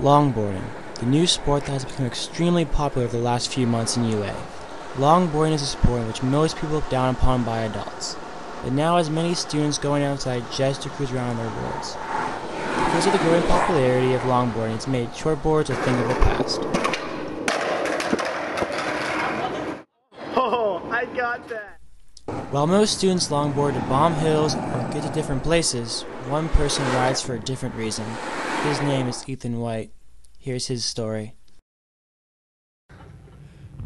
Longboarding, the new sport that has become extremely popular over the last few months in UA. Longboarding is a sport in which most people look down upon by adults, but now has many students going outside just to cruise around on their boards. Because of the growing popularity of longboarding, it's made shortboards a thing of the past. Oh, I got that! While most students longboard to bomb hills or get to different places, one person rides for a different reason. His name is Ethan White. Here's his story.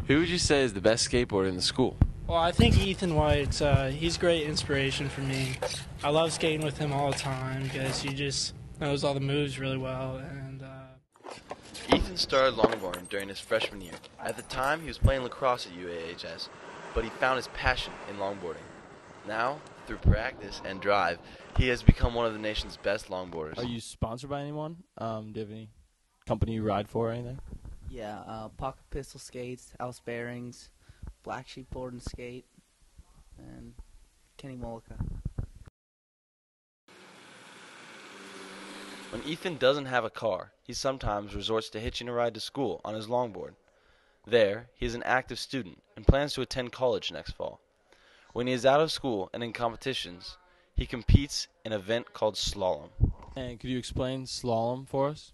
Who would you say is the best skateboarder in the school? Well, I think Ethan White's he's great inspiration for me. I love skating with him all the time because he just knows all the moves really well. And Ethan started longboarding during his freshman year. At the time, he was playing lacrosse at UAHS, but he found his passion in longboarding. Now, through practice and drive, he has become one of the nation's best longboarders. Are you sponsored by anyone? Do you have any company you ride for or anything? Yeah, Pocket Pistol Skates, House Bearings, Black Sheep Board and Skate, and Kenny Mullica. When Ethan doesn't have a car, he sometimes resorts to hitching a ride to school on his longboard. There, he is an active student and plans to attend college next fall. When he is out of school and in competitions, he competes in an event called slalom. And could you explain slalom for us?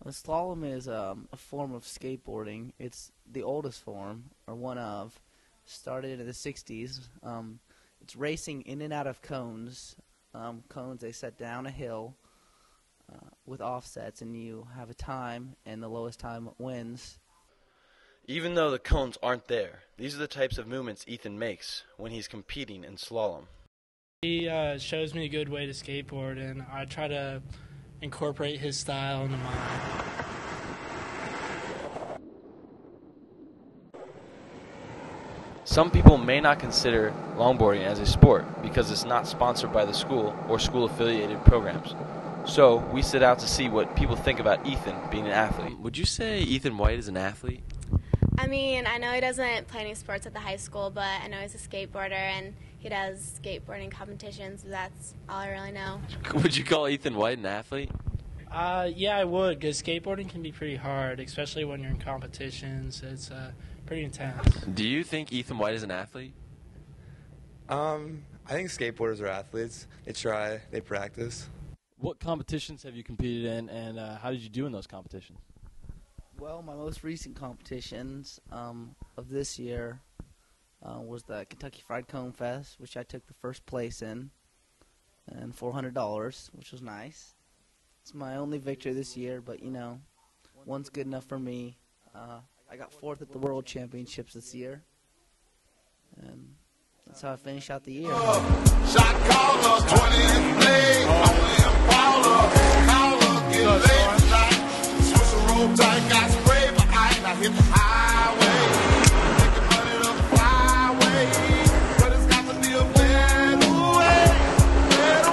Slalom is a form of skateboarding. It's the oldest form, or one of. Started in the 60s. It's racing in and out of cones. Cones, they set down a hill with offsets, and you have a time, and the lowest time wins. Even though the cones aren't there, these are the types of movements Ethan makes when he's competing in slalom. he shows me a good way to skateboard, and I try to incorporate his style into mine. Some people may not consider longboarding as a sport because it's not sponsored by the school or school-affiliated programs. So we set out to see what people think about Ethan being an athlete. Would you say Ethan White is an athlete? I mean, I know he doesn't play any sports at the high school, but I know he's a skateboarder and he does skateboarding competitions. So that's all I really know. Would you call Ethan White an athlete? Yeah, I would, because skateboarding can be pretty hard, especially when you're in competitions. It's pretty intense. Do you think Ethan White is an athlete? I think skateboarders are athletes. They try, they practice. What competitions have you competed in, and how did you do in those competitions? Well, my most recent competitions of this year was the Kentucky Fried Cone Fest, which I took the first place in, and $400, which was nice. It's my only victory this year, but, you know, one's good enough for me. I got fourth at the World Championships this year, and that's how I finished out the year. Shot caller, 20 in play, only a baller, caller, get laid tonight. Switch a roll tight, got spray behind, I hit the highway, making money the flyway, but it's got to be a better way, yeah.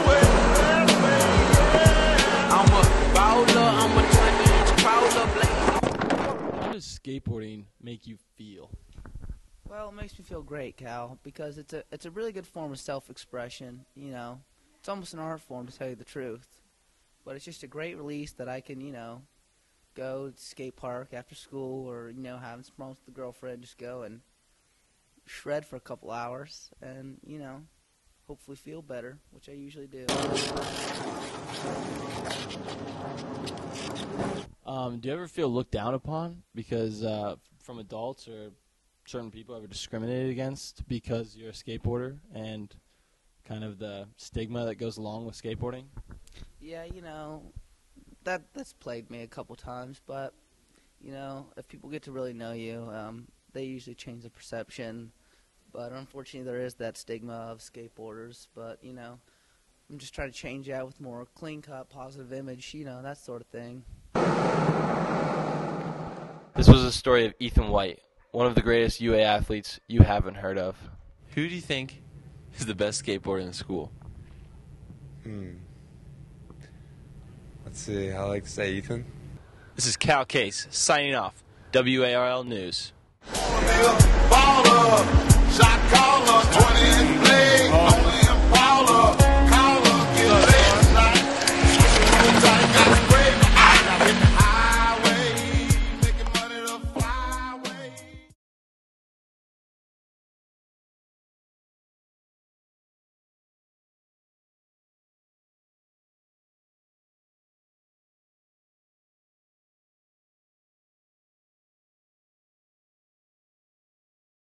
I'm a baller, I'm a 20-inch crawler, blade. How does skateboarding make you feel? Well, it makes me feel great, Cal, because it's a really good form of self-expression. You know, it's almost an art form, to tell you the truth. But it's just a great release that I can, you know, go to skate park after school, or, you know, having some problems with the girlfriend, just go and shred for a couple hours, and, you know, hopefully feel better, which I usually do. Do you ever feel looked down upon because from adults or certain people ever discriminated against because you're a skateboarder and kind of the stigma that goes along with skateboarding? Yeah, you know, that's plagued me a couple times, but, you know, if people get to really know you, they usually change the perception. But unfortunately, there is that stigma of skateboarders, but, you know, I'm just trying to change that with more clean-cut, positive image, you know, that sort of thing. This was the story of Ethan White, one of the greatest UA athletes you haven't heard of. Who do you think is the best skateboarder in the school? Let's see, I like to say Ethan. This is Cal Case signing off. WARL News. Baller,